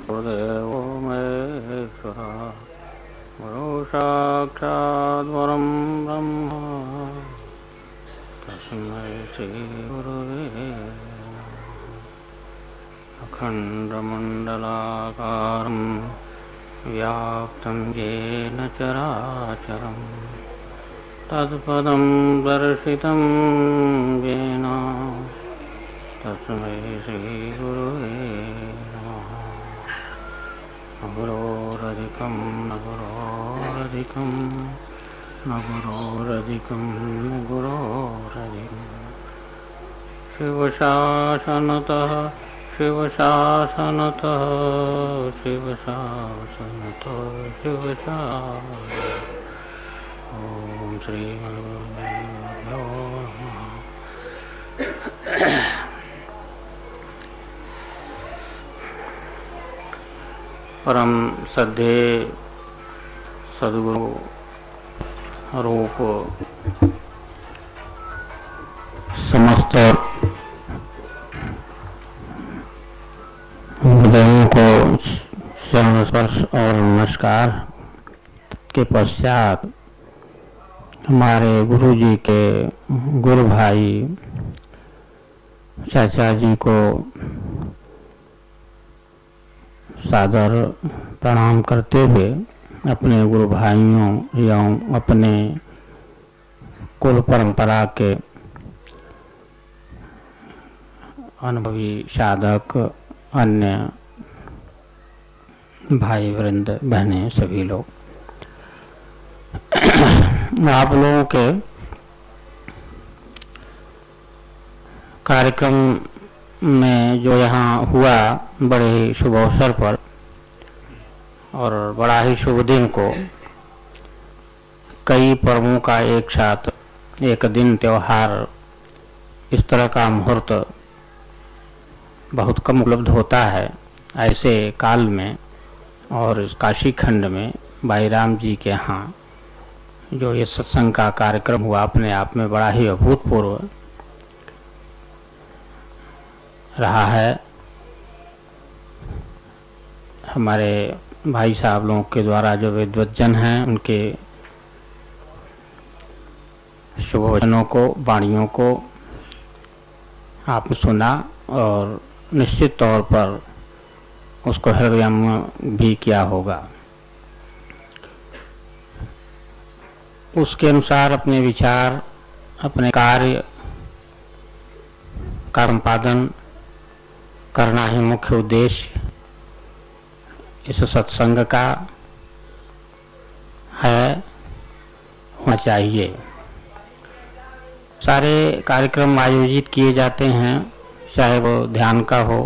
गुरुदेवो महेश्वरः गुरुः साक्षात् परं ब्रह्म तस्मै श्रीगुरवे नमः। अखण्डमण्डलाकारं व्याप्तं येन चराचरं तत्पदं दर्शितं येन तस्मै श्रीगुरुवे नमः। न गुरोरधिकं न गुरोरधिकं न गुरोरधिकं न गुरोरधिकं शिवशासनतः शिवशासनतः शिवशासनतः शिवशासनतः ॐ श्रीगुरुभ्यो नमः। परम श्रद्धे सद्गुरु रूप समस्त गुरुदेवों को चरण स्पर्श और नमस्कार के पश्चात हमारे गुरु जी के गुरु भाई चाचा जी को सादर प्रणाम करते हुए अपने गुरु भाइयों एवं अपने कुल परंपरा के अनुभवी साधक अन्य भाई वृंद बहनें सभी लोग आप लोगों के कार्यक्रम में जो यहाँ हुआ बड़े ही शुभ अवसर पर और बड़ा ही शुभ दिन को कई पर्वों का एक साथ एक दिन त्योहार इस तरह का मुहूर्त बहुत कम उपलब्ध होता है। ऐसे काल में और इस काशी खंड में भाई राम जी के यहाँ जो ये सत्संग का कार्यक्रम हुआ अपने आप में बड़ा ही अभूतपूर्व रहा है। हमारे भाई साहब लोगों के द्वारा जो विद्वज्जन हैं उनके शुभ वचनों को वाणियों को आपने सुना और निश्चित तौर पर उसको हृदयंगम भी किया होगा। उसके अनुसार अपने विचार अपने कार्य का संपादन करना ही मुख्य उद्देश्य इस सत्संग का है, होना चाहिए। सारे कार्यक्रम आयोजित किए जाते हैं, चाहे वो ध्यान का हो,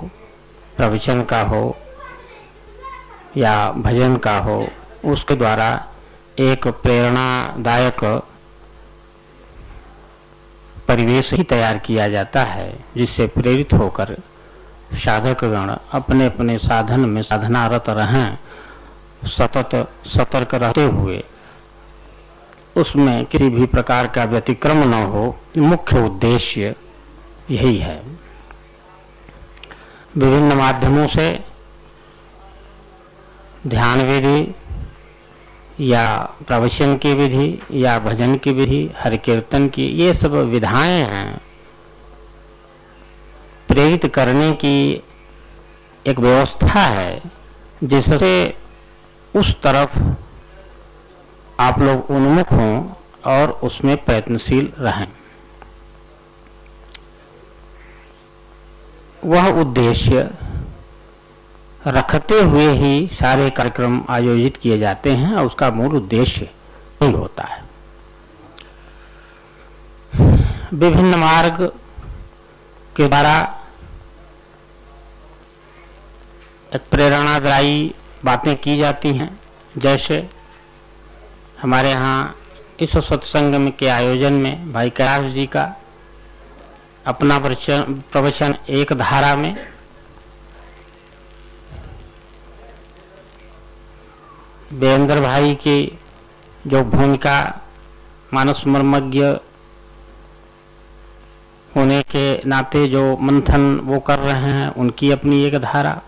प्रवचन का हो या भजन का हो, उसके द्वारा एक प्रेरणादायक परिवेश ही तैयार किया जाता है जिससे प्रेरित होकर साधकगण अपने अपने साधन में साधनारत रहें, सतत सतर्क रहते हुए उसमें किसी भी प्रकार का व्यतिक्रम न हो। मुख्य उद्देश्य यही है। विभिन्न माध्यमों से ध्यान विधि या प्रवचन की विधि या भजन की विधि, हरि कीर्तन की, ये सब विधाएं हैं। प्रेरित करने की एक व्यवस्था है जिससे उस तरफ आप लोग उन्मुख हों और उसमें प्रयत्नशील रहें। वह उद्देश्य रखते हुए ही सारे कार्यक्रम आयोजित किए जाते हैं और उसका मूल उद्देश्य यही होता है। विभिन्न मार्ग के द्वारा एक प्रेरणादायी बातें की जाती हैं। जैसे हमारे यहाँ इस सत्संग में के आयोजन में भाई कैलाश जी का अपना प्रवचन एक धारा में, वीरेंद्र भाई की जो भूमिका मानस मर्मज्ञ होने के नाते जो मंथन वो कर रहे हैं उनकी अपनी एक धारा,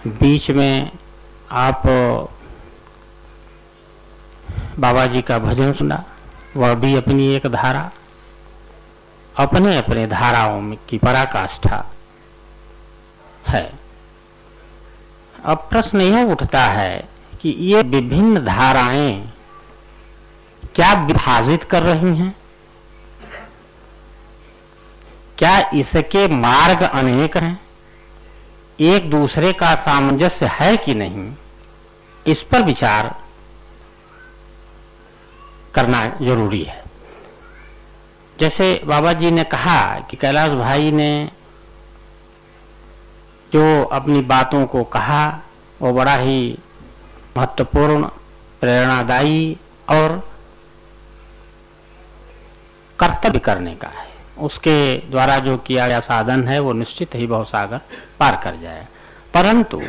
बीच में आप बाबा जी का भजन सुना, वह भी अपनी एक धारा, अपने अपने धाराओं में की पराकाष्ठा है। अब प्रश्न यह उठता है कि ये विभिन्न धाराएं क्या विभाजित कर रही हैं? क्या इसके मार्ग अनेक हैं? एक दूसरे का सामंजस्य है कि नहीं, इस पर विचार करना जरूरी है। जैसे बाबा जी ने कहा कि कैलाश भाई ने जो अपनी बातों को कहा वो बड़ा ही महत्वपूर्ण, प्रेरणादायी और कर्तव्य करने का है। उसके द्वारा जो किया गया साधन है वो निश्चित ही भवसागर पार कर जाए। परंतु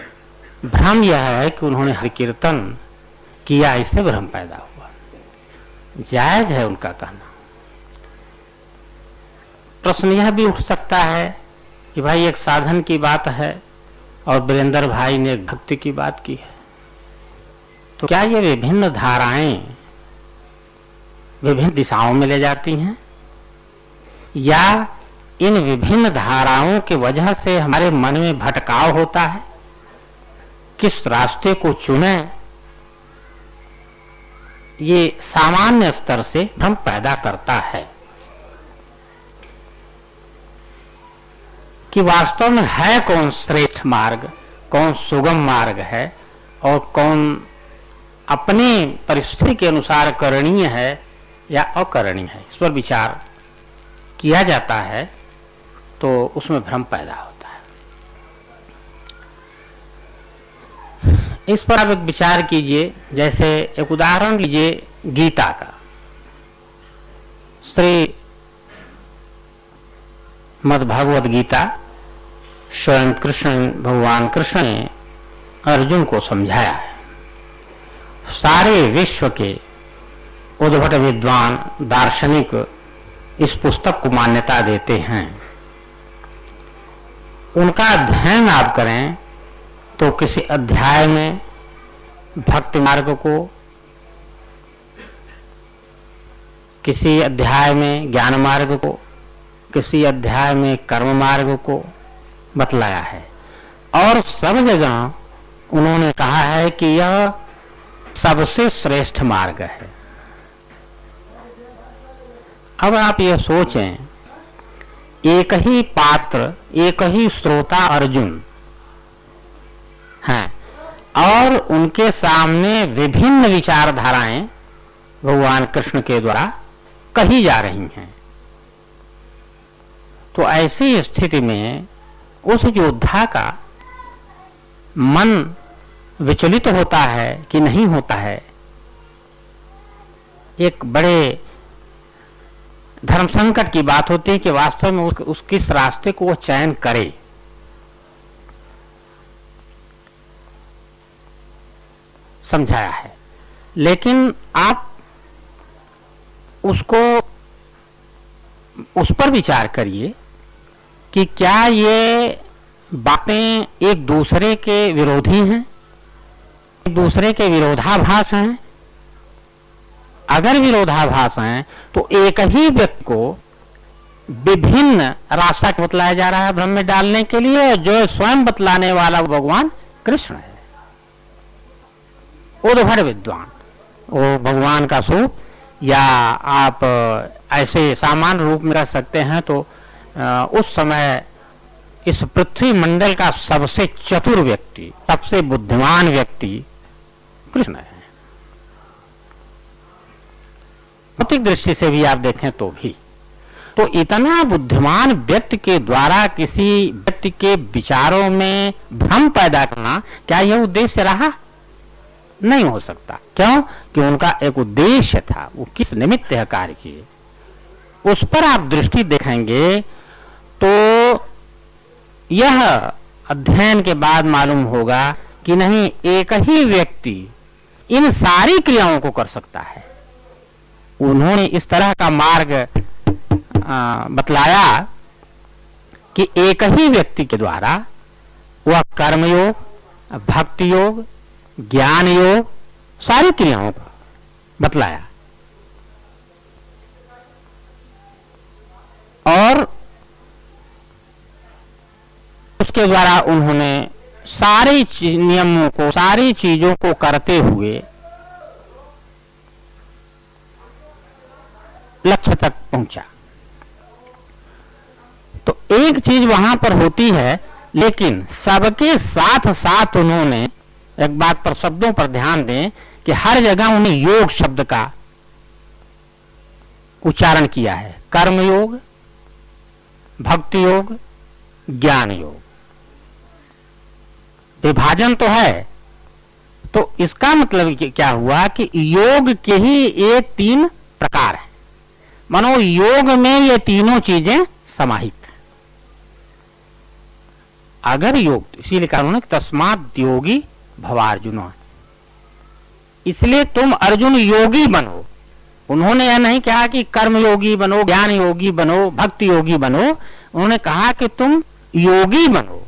भ्रम यह है कि उन्होंने हरि कीर्तन किया, इससे भ्रम पैदा हुआ। जायज है उनका कहना। प्रश्न यह भी उठ सकता है कि भाई एक साधन की बात है और वीरेंद्र भाई ने भक्ति की बात की है, तो क्या ये विभिन्न धाराएं विभिन्न दिशाओं में ले जाती हैं, या इन विभिन्न धाराओं की वजह से हमारे मन में भटकाव होता है? किस रास्ते को चुने, ये सामान्य स्तर से भ्रम पैदा करता है कि वास्तव में है कौन श्रेष्ठ मार्ग, कौन सुगम मार्ग है और कौन अपने परिस्थिति के अनुसार करणीय है या अकरणीय है। इस पर विचार किया जाता है तो उसमें भ्रम पैदा होता है। इस पर आप एक विचार कीजिए। जैसे एक उदाहरण लीजिए गीता का। श्री मद्भगवद गीता स्वयं कृष्ण, भगवान कृष्ण ने अर्जुन को समझाया है। सारे विश्व के उद्भट विद्वान दार्शनिक इस पुस्तक को मान्यता देते हैं। उनका अध्ययन आप करें तो किसी अध्याय में भक्ति मार्ग को, किसी अध्याय में ज्ञान मार्ग को, किसी अध्याय में कर्म मार्ग को बतलाया है और सब जगह उन्होंने कहा है कि यह सबसे श्रेष्ठ मार्ग है। अब आप यह सोचें, एक ही पात्र, एक ही श्रोता अर्जुन हैं और उनके सामने विभिन्न विचारधाराएं भगवान कृष्ण के द्वारा कही जा रही हैं। तो ऐसी स्थिति में उस योद्धा का मन विचलित होता है कि नहीं होता है? एक बड़े धर्म संकट की बात होती है कि वास्तव में उस किस रास्ते को वो चयन करे। समझाया है, लेकिन आप उसको उस पर विचार करिए कि क्या ये बातें एक दूसरे के विरोधी हैं, एक दूसरे के विरोधाभास हैं। अगर विरोधाभास हैं तो एक ही व्यक्ति को विभिन्न रास्ता बतलाया जा रहा है भ्रम में डालने के लिए, जो स्वयं बतलाने वाला भगवान कृष्ण है। उद्भट विद्वान, वो भगवान का स्वरूप, या आप ऐसे सामान्य रूप में रह सकते हैं तो उस समय इस पृथ्वी मंडल का सबसे चतुर व्यक्ति, सबसे बुद्धिमान व्यक्ति कृष्ण है। भौतिक दृष्टि से भी आप देखें तो भी, तो इतना बुद्धिमान व्यक्ति के द्वारा किसी व्यक्ति के विचारों में भ्रम पैदा करना, क्या यह उद्देश्य रहा? नहीं हो सकता। क्यों? कि उनका एक उद्देश्य था, वो किस निमित्त यह कार्य किए, उस पर आप दृष्टि देखेंगे तो यह अध्ययन के बाद मालूम होगा कि नहीं, एक ही व्यक्ति इन सारी क्रियाओं को कर सकता है। उन्होंने इस तरह का मार्ग बतलाया कि एक ही व्यक्ति के द्वारा वह कर्मयोग, भक्ति योग, ज्ञान योग, सारी क्रियाओं को बतलाया। और उसके द्वारा उन्होंने सारे नियमों को, सारी चीजों को करते हुए लक्ष्य तक पहुंचा। तो एक चीज वहां पर होती है, लेकिन सबके साथ साथ उन्होंने एक बात पर, शब्दों पर ध्यान दें कि हर जगह उन्हें योग शब्द का उच्चारण किया है। कर्म योग, भक्ति योग, ज्ञान योग, विभाजन तो है। तो इसका मतलब क्या हुआ कि योग के ही ये 3 प्रकार हैं। मानो योग में ये तीनों चीजें समाहित हैं। अगर योग, इसीलिए कहा उन्होंने तस्मात् योगी भवार्जुन, इसलिए तुम अर्जुन योगी बनो। उन्होंने यह नहीं कहा कि कर्म योगी बनो, ज्ञान योगी बनो, भक्ति योगी बनो। उन्होंने कहा कि तुम योगी बनो।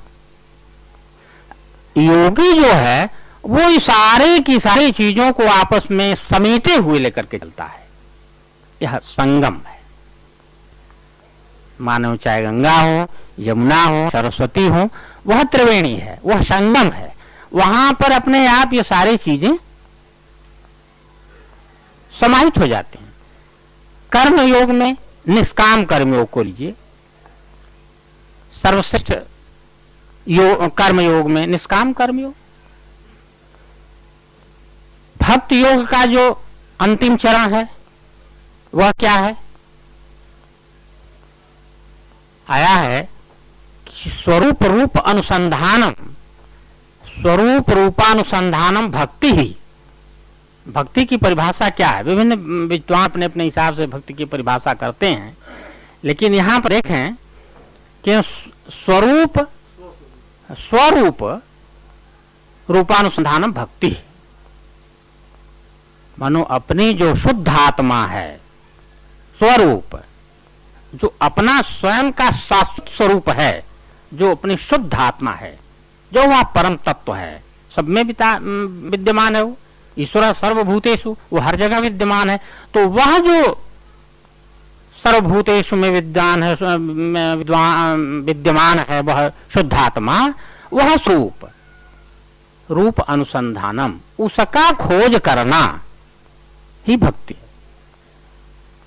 योगी जो है वो सारे की सारी चीजों को आपस में समेटे हुए लेकर के चलता है। यह संगम है। मानो चाहे गंगा हो, यमुना हो, सरस्वती हो, वह त्रिवेणी है, वह संगम है। वहां पर अपने आप ये सारी चीजें समाहित हो जाते हैं। कर्म योग में निष्काम कर्म योग को लीजिए, सर्वश्रेष्ठ कर्म योग में निष्काम कर्म योग। भक्ति योग का जो अंतिम चरण है वह क्या है? आया है कि स्वरूप रूप अनुसंधानम, स्वरूप रूपानुसंधानम भक्ति ही। भक्ति की परिभाषा क्या है? विभिन्न विद्वान अपने अपने हिसाब से भक्ति की परिभाषा करते हैं, लेकिन यहां पर देखें कि स्वरूप रूपानुसंधानम भक्ति। मानो अपनी जो शुद्ध आत्मा है, स्वरूप जो अपना स्वयं का शाश्वत स्वरूप है, जो अपनी शुद्ध आत्मा है, जो वह परम तत्व है, सब में विद्यमान है। वो ईश्वर सर्वभूतेषु, वो हर जगह विद्यमान है। तो वह जो सर्वभूतेषु में विद्यमान है, वह शुद्ध आत्मा, वह स्वरूप रूप अनुसंधानम, उसका खोज करना ही भक्ति।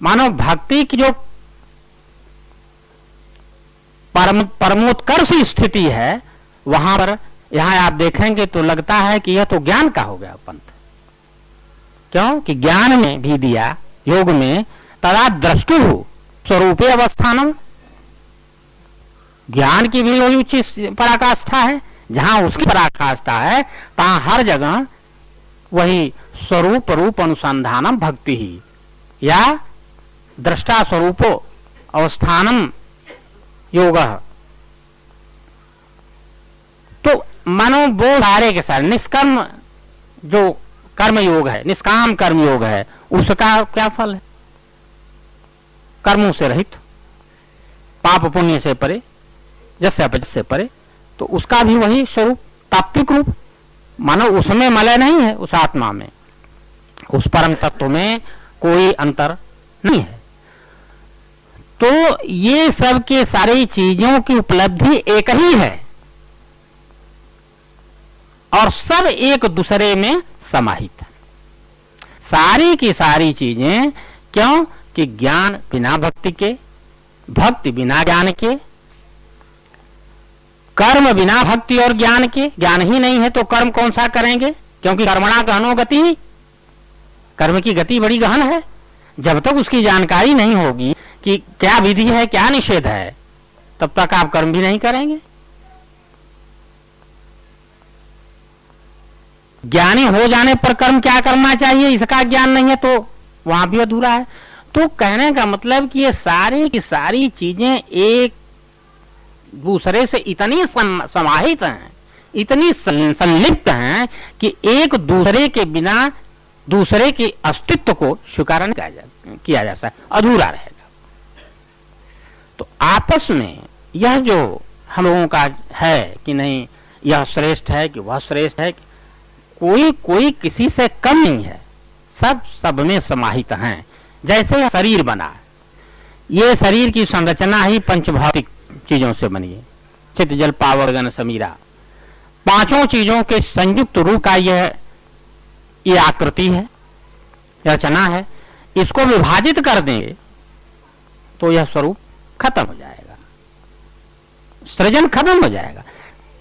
मानो भक्ति की जो परमोत्कर्ष स्थिति है, वहां पर यहां आप देखेंगे तो लगता है कि यह तो ज्ञान का हो गया पंथ। क्यों कि ज्ञान में भी दिया, योग में तदा द्रष्टु स्वरूपे अवस्थानम, ज्ञान की भी वही उच्च पराकाष्ठा है। जहां उसकी पराकाष्ठा है, तहां हर जगह वही स्वरूप रूप अनुसंधानम भक्ति ही, या दृष्टा स्वरूपो अवस्थानम योग। तो मानो वो सारे के सारे निष्कर्म जो कर्म योग है, निष्काम कर्म योग है, उसका क्या फल है? कर्मों से रहित, पाप पुण्य से परे, जस्य अपजस्य से परे। तो उसका भी वही स्वरूप, तात्विक रूप। मानो उसमें मलय नहीं है, उस आत्मा में, उस परम तत्व में कोई अंतर नहीं है। तो ये सब के सारी चीजों की उपलब्धि एक ही है और सब एक दूसरे में समाहित है। सारी की सारी चीजें, क्यों कि ज्ञान बिना भक्ति के, भक्ति बिना ज्ञान के, कर्म बिना भक्ति और ज्ञान के। ज्ञान ही नहीं है तो कर्म कौन सा करेंगे? क्योंकि कर्मणा गहनो गति, कर्म की गति बड़ी गहन है। जब तक उसकी जानकारी नहीं होगी कि क्या विधि है, क्या निषेध है, तब तक आप कर्म भी नहीं करेंगे। ज्ञानी हो जाने पर कर्म क्या करना चाहिए, इसका ज्ञान नहीं है तो वहां भी अधूरा है। तो कहने का मतलब कि ये सारी की सारी चीजें एक दूसरे से इतनी समाहित हैं, इतनी संलिप्त हैं कि एक दूसरे के बिना दूसरे के अस्तित्व को स्वीकार नहीं किया जा सकता, अधूरा रहेगा। तो आपस में यह जो हम लोगों का है कि नहीं, यह श्रेष्ठ है कि वह श्रेष्ठ है, कोई कोई किसी से कम नहीं है, सब सब में समाहित हैं। जैसे शरीर बना, ये शरीर की संरचना ही पंचभौतिक चीजों से बनी है, चित्त जल पावक गगन समीरा, पांचों चीजों के संयुक्त रूप का यह आकृति है, रचना है। इसको विभाजित कर देंगे तो यह स्वरूप खत्म हो जाएगा, सृजन खत्म हो जाएगा।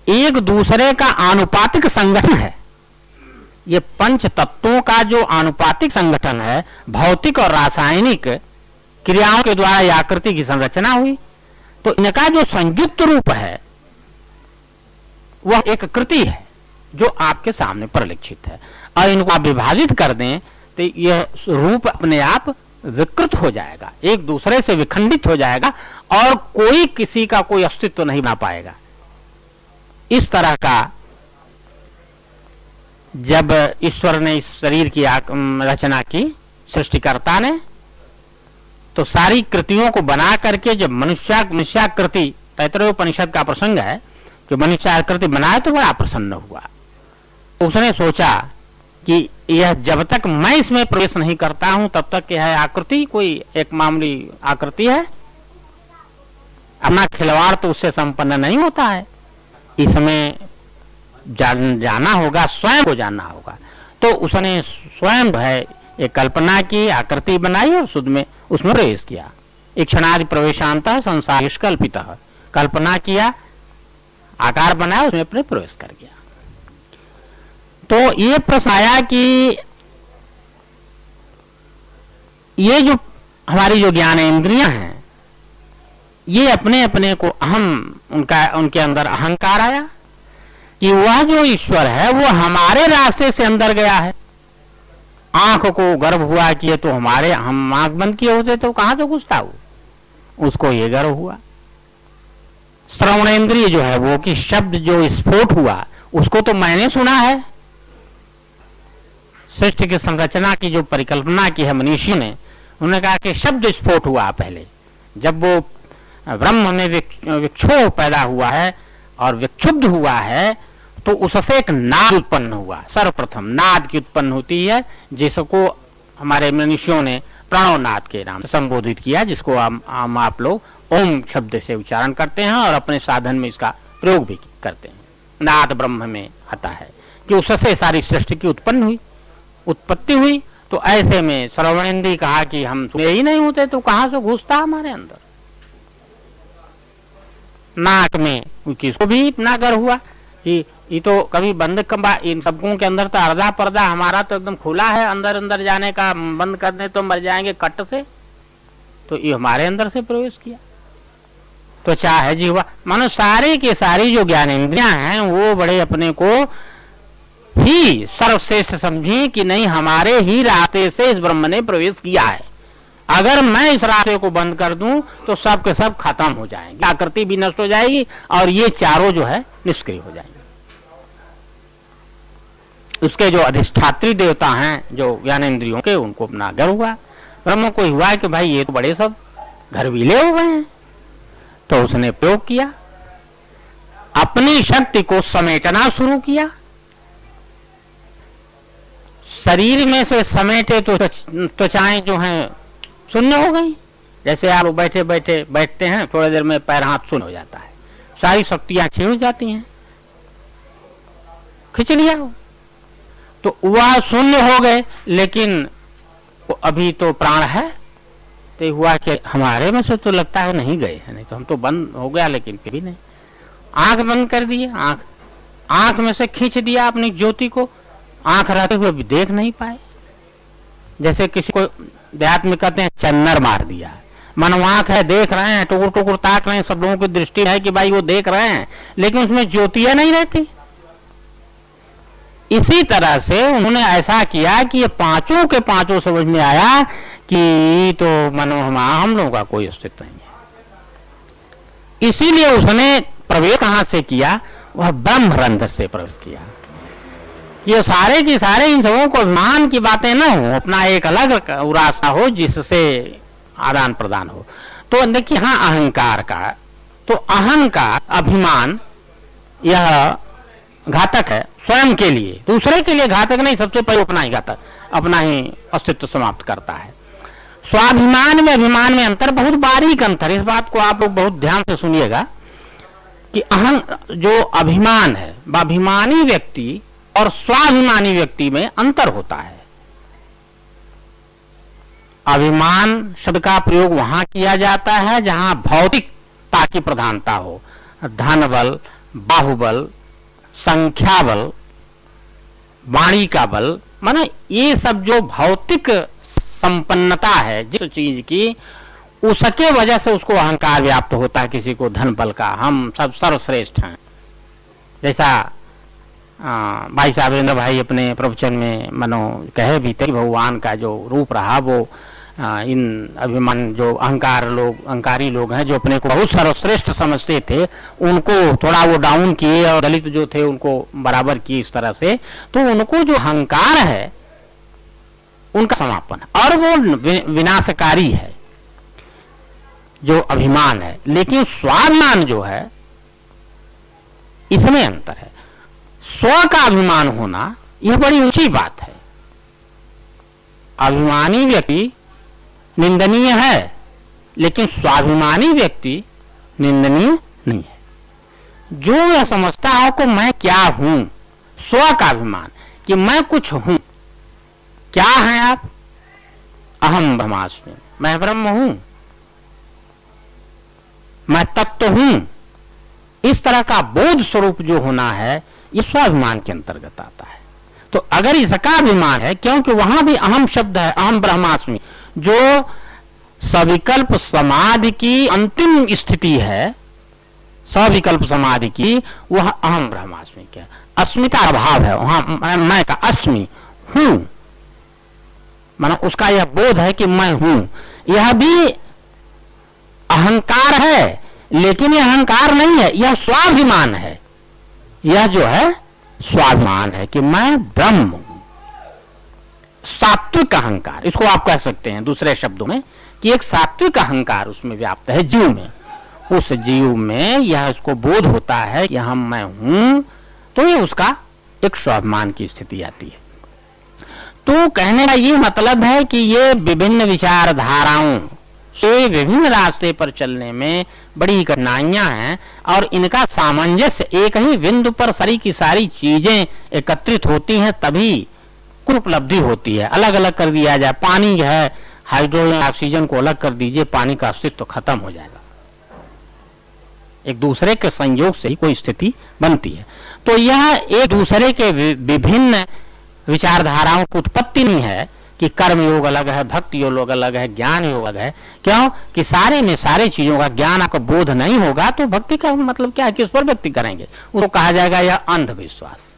एक दूसरे का आनुपातिक संगठन है, ये पंच तत्वों का जो आनुपातिक संगठन है, भौतिक और रासायनिक क्रियाओं के द्वारा यह आकृति की संरचना हुई, तो इनका जो संयुक्त रूप है वह एक कृति है जो आपके सामने परिलक्षित है। और इनको आप विभाजित कर दें तो यह रूप अपने आप विकृत हो जाएगा, एक दूसरे से विखंडित हो जाएगा और कोई किसी का कोई अस्तित्व नहीं बना पाएगा। इस तरह का जब ईश्वर ने इस शरीर की रचना की, सृष्टिकर्ता ने, तो सारी कृतियों को बना करके जब मनुष्याकृति, तैत्तरीयोपनिषद का प्रसंग है कि मनुष्याकृति बनाए तो बड़ा प्रसन्न हुआ। उसने सोचा कि यह जब तक मैं इसमें प्रवेश नहीं करता हूं तब तक यह आकृति कोई एक मामूली आकृति है, अपना खिलवाड़ तो उससे संपन्न नहीं होता है। इसमें जाना होगा, स्वयं को जानना होगा। तो उसने स्वयं है एक कल्पना की, आकृति बनाई और शुद्ध में उसमें प्रवेश किया। इक्षणादि प्रवेशांत संसार कल्पित, कल्पना किया, आकार बनाया, उसमें अपने प्रवेश कर गया। तो ये प्रश्न आया कि ये जो हमारी जो ज्ञान इंद्रियां हैं, ये अपने अपने को उनके अंदर अहंकार आया कि वह जो ईश्वर है वो हमारे रास्ते से अंदर गया है। आंख को गर्व हुआ कि ये तो हमारे, हम आंख बंद किए होते तो कहां से घुसता हो, उसको ये गर्व हुआ। श्रवण इंद्रिय जो है वो कि शब्द जो स्फोट हुआ उसको तो मैंने सुना है। सृष्टि की संरचना की जो परिकल्पना की है मनीषी ने, उन्होंने कहा कि शब्द स्फोट हुआ पहले, जब वो ब्रह्म में विक्षोभ पैदा हुआ है और विक्षुब्ध हुआ है तो उससे एक नाद उत्पन्न हुआ। सर्वप्रथम नाद की उत्पन्न होती है जिसको हमारे मनीषियों ने प्रणवनाद के नाम से संबोधित किया, जिसको आप लोग ओम शब्द से उच्चारण करते हैं और अपने साधन में इसका प्रयोग भी करते हैं। नाद ब्रह्म में आता है कि उससे सारी सृष्टि की उत्पत्ति हुई। तो ऐसे में श्रवणेंद्रिय कहा कि हम सुने ही नहीं होते तो कहां से घुसता हमारे अंदर। नाक में किसको भी इतना गर्व हुआ कि ये तो कभी बंद कम्बा, इन सबकों के अंदर तो अर्धा पर्दा, हमारा तो एकदम खुला है, अंदर अंदर जाने का, बंद कर दे तो मर जाएंगे कट से। तो ये हमारे अंदर से प्रवेश किया। तो चाहे जीवा, मानो सारे के सारी जो ज्ञान इंद्रियां हैं वो बड़े अपने को ही सर्वश्रेष्ठ समझी कि नहीं, हमारे ही रास्ते से इस ब्रह्म ने प्रवेश किया है। अगर मैं इस रास्ते को बंद कर दूं तो सब के सब खत्म हो जाएंगे, आकृति भी नष्ट हो जाएगी और ये चारों जो है निष्क्रिय हो जाएंगे। उसके जो अधिष्ठात्री देवता हैं जो ज्ञानेंद्रियों के, उनको अपना गर्व हुआ। ब्रह्म को हुआ कि भाई ये तो बड़े सब घरवीले हो गए हैं। तो उसने प्रयोग किया, अपनी शक्ति को समेटना शुरू किया। शरीर में से समेटे तो त्वचाएं जो हैं शून्य हो गई। जैसे आप बैठते हैं, थोड़ी देर में पैर हाथ शून्य हो जाता है, सारी शक्तियां छीन हो जाती हैं, खिंच लिया। तो वह शून्य हो गए, लेकिन अभी तो प्राण है। तो हुआ कि हमारे में से तो लगता है नहीं गए हैं, नहीं तो हम तो बंद हो गया, लेकिन फिर भी नहीं। आंख बंद कर दिए, आंख में से खींच दिया अपनी ज्योति को, आंख रहते हुए भी देख नहीं पाए। जैसे किसी को देहात में कहते हैं चन्नर मार दिया, मानो आंख है, देख रहे हैं, टुकुर टुकुर ताक रहे हैं, सब लोगों की दृष्टि है कि भाई वो देख रहे हैं, लेकिन उसमें ज्योतियां नहीं रहती। इसी तरह से उन्होंने ऐसा किया कि ये पांचों के पांचों समझ में आया कि तो मनो हम लोगों का कोई अस्तित्व नहीं है। इसीलिए उसने प्रवेश कहां से किया, वह ब्रह्मरंध्र से प्रवेश किया। ये सारे के सारे इन सबों को अभिमान की बातें न हो, अपना एक अलग रास्ता हो जिससे आदान प्रदान हो। तो देखिए हाँ, अहंकार का, तो अहंकार, अभिमान, यह घातक है स्वयं के लिए, दूसरे के लिए घातक नहीं, सबसे पहले अपना ही घातक, अपना ही अस्तित्व समाप्त करता है। स्वाभिमान में अभिमान में अंतर, बहुत बारीक अंतर, इस बात को आप लोग बहुत ध्यान से सुनिएगा कि अहं जो अभिमान है, अभिमानी व्यक्ति और स्वाभिमानी व्यक्ति में अंतर होता है। अभिमान शब्द का प्रयोग वहां किया जाता है जहां भौतिकता की प्रधानता हो, धन बल, बाहुबल, संख्या बल, वाणी का बल, माना ये सब जो भौतिक संपन्नता है जिस चीज की, उसके वजह से उसको अहंकार व्याप्त होता है। किसी को धन बल का, हम सब सर्वश्रेष्ठ हैं, जैसा भाई साहब भाई अपने प्रवचन में मनो कहे भी थे, भगवान का जो रूप रहा वो इन अभिमान जो अहंकारी लोग हैं जो अपने को बहुत सर्वश्रेष्ठ समझते थे, उनको थोड़ा वो डाउन किए और दलित जो थे उनको बराबर किए इस तरह से। तो उनको जो अहंकार है उनका समापन, और वो विनाशकारी है जो अभिमान है। लेकिन स्वाभिमान जो है इसमें अंतर है। स्व का अभिमान होना यह बड़ी ऊंची बात है। अभिमानी व्यक्ति निंदनीय है, लेकिन स्वाभिमानी व्यक्ति निंदनीय नहीं है। जो यह समझता है कि मैं क्या हूं, स्व का अभिमान कि मैं कुछ हूं। क्या है आप? अहम ब्रह्मास्मि, मैं ब्रह्म हूं, मैं तत्व हूं। इस तरह का बोध स्वरूप जो होना है ये स्वाभिमान के अंतर्गत आता है। तो अगर इसका अभिमान है, क्योंकि वहां भी अहम शब्द है, अहम ब्रह्मास्मि, जो सविकल्प समाधि की अंतिम स्थिति है, सविकल्प समाधि की, वह अहम ब्रह्मास्मि क्या अस्मिता अभाव है। वहां मैं का अस्मि हूं, माना उसका यह बोध है कि मैं हूं। यह भी अहंकार है, लेकिन यह अहंकार नहीं है, यह स्वाभिमान है। यह जो है स्वाभिमान है कि मैं ब्रह्म हूं। सात्विक अहंकार, इसको आप कह सकते हैं दूसरे शब्दों में कि एक सात्विक अहंकार उसमें व्याप्त है जीव में। उस जीव में यह उसको बोध होता है कि हम मैं हूं, तो ये उसका एक स्वाभिमान की स्थिति आती है। तो कहने का ये मतलब है कि ये विभिन्न विचारधाराओं से विभिन्न रास्ते पर चलने में बड़ी कठिनाइयां हैं, और इनका सामंजस्य एक ही बिंदु पर सारी की सारी चीजें एकत्रित होती हैं, तभी कुल उपलब्धि होती है। अलग अलग कर दिया जाए, पानी है, हाइड्रोजन ऑक्सीजन को अलग कर दीजिए, पानी का अस्तित्व तो खत्म हो जाएगा। एक दूसरे के संयोग से ही कोई स्थिति बनती है। तो यह एक दूसरे के विभिन्न विचारधाराओं की उत्पत्ति नहीं है कि कर्म योग अलग है, भक्ति योग अलग है, ज्ञान योग अलग है। क्यों कि सारे में सारे चीजों का ज्ञान आपको बोध नहीं होगा तो भक्ति का मतलब क्या है, किस पर व्यक्ति करेंगे? उसको कहा जाएगा यह अंधविश्वास।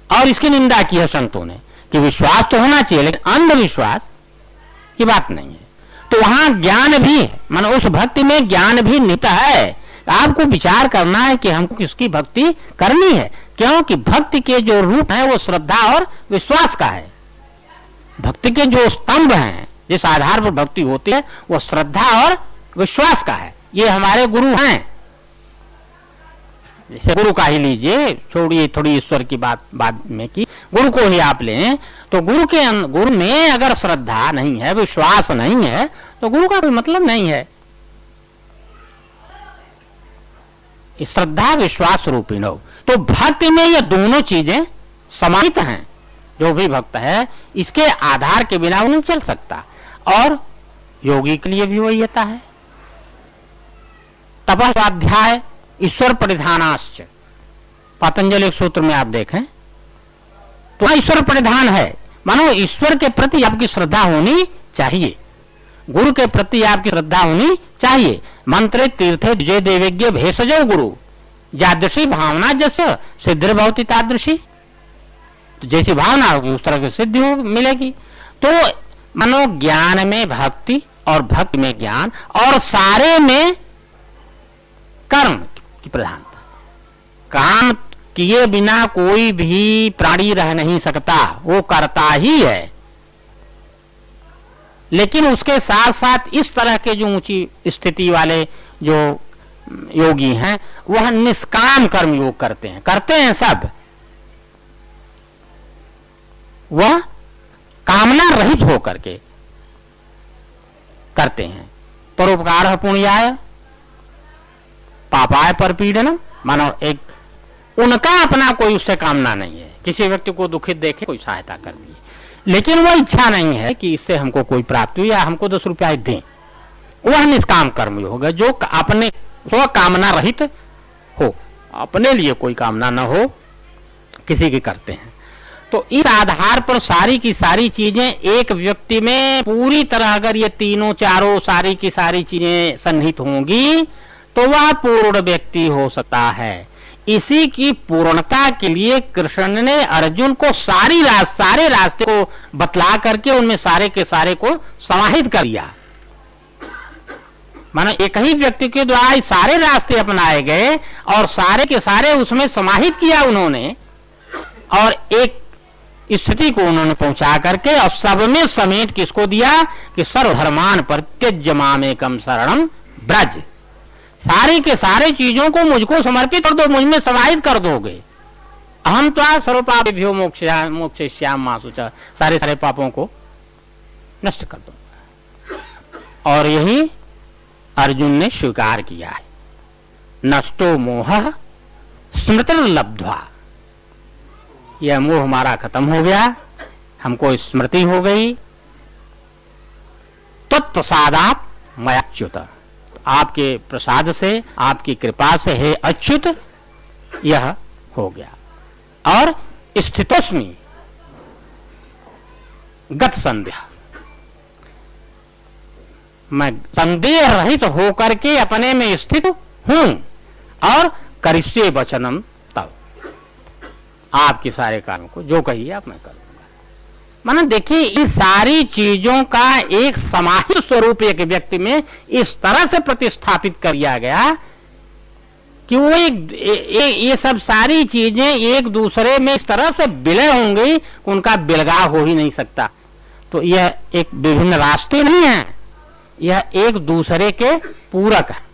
और इसकी निंदा की है संतों ने कि विश्वास तो होना चाहिए, लेकिन अंधविश्वास की बात नहीं है। तो वहां ज्ञान भी है, मानो उस भक्ति में ज्ञान भी निहित है। आपको विचार करना है कि हमको किसकी भक्ति करनी है, क्योंकि भक्ति के जो रूप है वो श्रद्धा और विश्वास का है। भक्ति के जो स्तंभ हैं, जिस आधार पर भक्ति होती है, वो श्रद्धा और विश्वास का है। ये हमारे गुरु हैं। जैसे गुरु का ही लीजिए, छोड़िए थोड़ी ईश्वर की बात बाद में की, गुरु को ही आप लें तो गुरु में अगर श्रद्धा नहीं है, विश्वास नहीं है, तो गुरु का कोई मतलब नहीं है। श्रद्धा विश्वास रूपी हो। तो भक्ति में ये दोनों चीजें समाहित हैं। जो भी भक्त है इसके आधार के बिना वो नहीं चल सकता। और योगी के लिए भी वही होता है। तपः स्वाध्याय ईश्वर परिधानाश्च, पतंजलि सूत्र में आप देखें तो ईश्वर परिधान है। मानो ईश्वर के प्रति आपकी श्रद्धा होनी चाहिए, गुरु के प्रति आपकी श्रद्धा होनी चाहिए। मंत्रे तीर्थे जय देवज्ञ भेषजो गुरु, जादृशी भावना जैसे सिद्धि भवति तादृशी। तो जैसी भावना होगी उस तरह की सिद्धि मिलेगी। तो मानो ज्ञान में भक्ति और भक्ति में ज्ञान और सारे में कर्म की प्रधानता। काम किए बिना कोई भी प्राणी रह नहीं सकता, वो करता ही है। लेकिन उसके साथ साथ इस तरह के जो ऊंची स्थिति वाले जो योगी हैं वह निष्काम कर्म योग करते हैं सब। वह कामना रहित होकर के करते हैं। परोपकार पुण्याय पापाय परपीड़नम, मानो एक उनका अपना कोई उससे कामना नहीं है, किसी व्यक्ति को दुखित देखे कोई सहायता कर दी, लेकिन वह इच्छा नहीं है कि इससे हमको कोई प्राप्ति हो या हमको 10 रुपया दें। वह निष्काम कर्म होगा जो अपने स्व कामना रहित हो, अपने लिए कोई कामना न हो, किसी की करते हैं। तो इस आधार पर सारी की सारी चीजें एक व्यक्ति में पूरी तरह अगर ये तीनों चारों सारी की सारी चीजें सन्निहित होंगी तो वह पूर्ण व्यक्ति हो सकता है। इसी की पूर्णता के लिए कृष्ण ने अर्जुन को सारे रास्ते को बतला करके उनमें सारे के सारे को समाहित कर दिया। मानो एक ही व्यक्ति के द्वारा सारे रास्ते अपनाए गए और सारे के सारे उसमें समाहित किया उन्होंने, और एक स्थिति को उन्होंने पहुंचा करके और सब में समेट किसको दिया कि सर्वधर्मान परित्यज्य मामेकम शरणम ब्रज, सारी के सारे चीजों को मुझको समर्पित कर दो, मुझ में समाहित कर दोगे। अहम तो सर्वपापेभ्यो मोक्षयिष्यामि मा शुचः, सारे पापों को नष्ट कर दो। और यही अर्जुन ने स्वीकार किया है। नष्टो मोह स्मृतिर्लब्ध्वा, यह मोह हमारा खत्म हो गया, हमको स्मृति हो गई। तत्प्रसादात् मयाच्युत, आपके प्रसाद से आपकी कृपा से हे अच्युत यह हो गया। और स्थितोस्मि गत संदेह, मैं संदेह रहित होकर के अपने में स्थित हूं और करिष्ये वचनम तव, आपके सारे कामों को जो कहिए आप मैं करूंगा। मानो देखिए इन सारी चीजों का एक समाहित स्वरूप एक व्यक्ति में इस तरह से प्रतिस्थापित कर दिया गया कि वो ये सब सारी चीजें एक दूसरे में इस तरह से विलय होंगी कि उनका बिलगाव हो ही नहीं सकता। तो यह एक विभिन्न रास्ते नहीं है, यह एक दूसरे के पूरक है।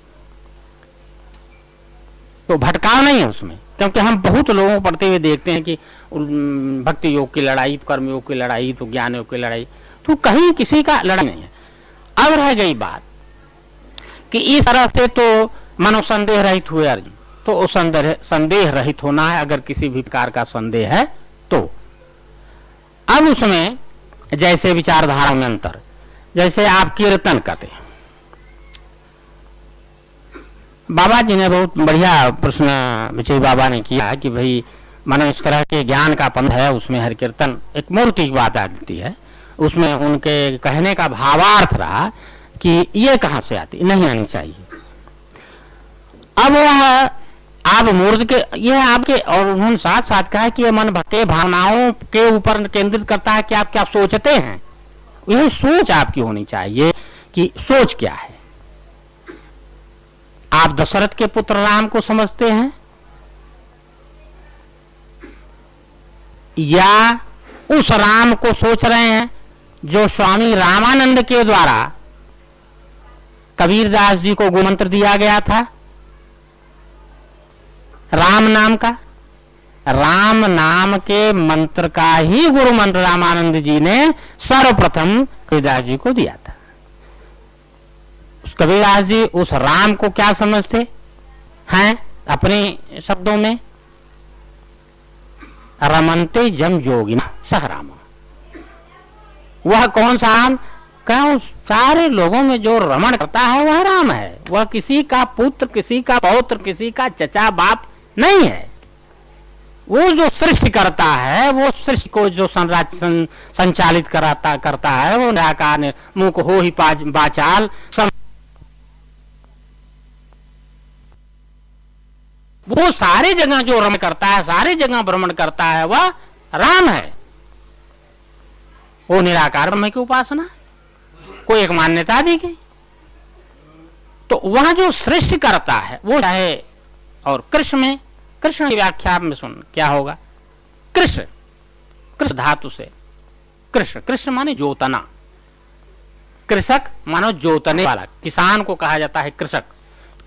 तो भटकाव नहीं है उसमें, क्योंकि हम बहुत लोगों को पढ़ते हुए देखते हैं कि भक्ति योग की लड़ाई, तो कर्म योग की लड़ाई, तो ज्ञान योग की लड़ाई, तो कहीं किसी का लड़ाई नहीं है। अब रह गई बात कि इस तरह से तो मनो संदेह रहित हुए अर्जुन, तो संदेह रहित होना है अगर किसी भी प्रकार का संदेह है तो। अब उसमें जैसे विचारधारा में अंतर, जैसे आप कीर्तन करते हैं, बाबा जी ने बहुत बढ़िया प्रश्न विजय बाबा ने किया कि भाई मानो इस तरह के ज्ञान का पंथ है, उसमें हर कीर्तन एक मूर्ति की बात आती है, उसमें उनके कहने का भावार्थ रहा कि ये कहां से आती, नहीं आनी चाहिए। अब आप मूर्ति के ये आपके, और उन्होंने साथ साथ कहा कि ये मन भक्ति भावनाओं के ऊपर केंद्रित करता है कि आप क्या सोचते हैं, यही सोच आपकी होनी चाहिए कि सोच क्या है। आप दशरथ के पुत्र राम को समझते हैं या उस राम को सोच रहे हैं जो स्वामी रामानंद के द्वारा कबीरदास जी को गुरुमंत्र दिया गया था राम नाम का? राम नाम के मंत्र का ही गुरु मंत्र रामानंद जी ने सर्वप्रथम कबीरदास जी को दिया था। कबीरदास जी उस राम को क्या समझते हैं अपने शब्दों में? रमनते जम जोगिना सह राम। वह कौन सा राम? क्या सारे लोगों में जो रमण करता है वह राम है। वह किसी का पुत्र, किसी का पौत्र, किसी का चचा बाप नहीं है। वो जो सृष्टि करता है, वो सृष्टि को जो संचालित करता है, वो निराकार मुख हो ही बाचाल, वो सारे जगह जो रमण करता है, सारे जगह भ्रमण करता है, वह राम है। वो निराकार ब्रह्म की उपासना को एक मान्यता दी गई। तो वह जो सृष्टि करता है वो चाहे, और कृष्ण में, कृष्ण की व्याख्या में सुन क्या होगा? कृष्ण, कृष्ण धातु से कृष्ण, कृष्ण माने जोतना, कृषक मानो जोतने वाला, किसान को कहा जाता है कृषक।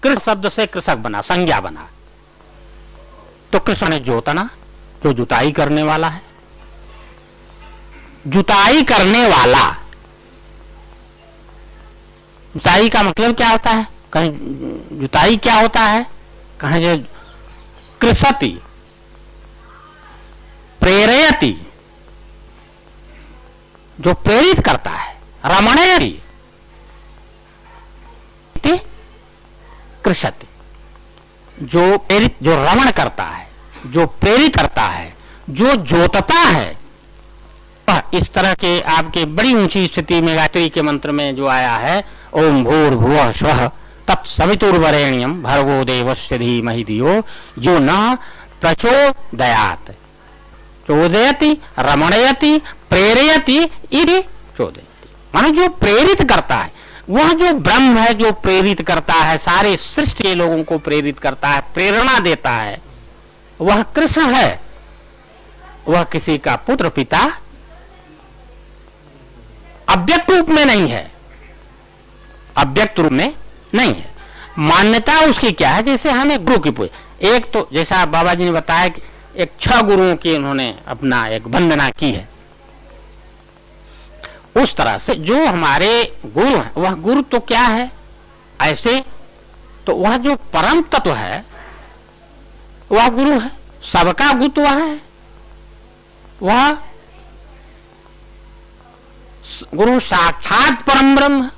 कृष शब्द से कृषक बना, संज्ञा बना। तो कृष्ण ने जोतना, जो जुताई करने वाला है। जुताई करने वाला, जुताई का मतलब क्या होता है? कहीं जुताई क्या होता है? कहीं जो कृषति, प्रेरयति, जो प्रेरित करता है। रमणयति कृषति, जो प्रेरित, जो रमण करता है, जो प्रेरित करता है, जो जोतता है। इस तरह के आपके बड़ी ऊंची स्थिति में गायत्री के मंत्र में जो आया है, ओम भूर्भुवः स्वः तत्सवितुर्वरेण्यं भर्गो देवस्य धीमहि धियो यो न प्रचोदयात्। चोदयति, रमणयति, प्रेरयति इति चोदयति। मानो जो प्रेरित करता है, वह जो ब्रह्म है, जो प्रेरित करता है, सारे सृष्टि के लोगों को प्रेरित करता है, प्रेरणा देता है, वह कृष्ण है। वह किसी का पुत्र पिता अव्यक्त रूप में नहीं है, अव्यक्त रूप में नहीं है। मान्यता उसकी क्या है? जैसे हमें गुरु की पूजा, एक तो जैसा बाबा जी ने बताया कि एक 6 गुरुओं की उन्होंने अपना एक वंदना की है, उस तरह से जो हमारे गुरु हैं, वह गुरु तो क्या है? ऐसे तो वह जो परम तत्व है वह गुरु है, सबका गुरु तो वह है। वह गुरु साक्षात परम ब्रह्म,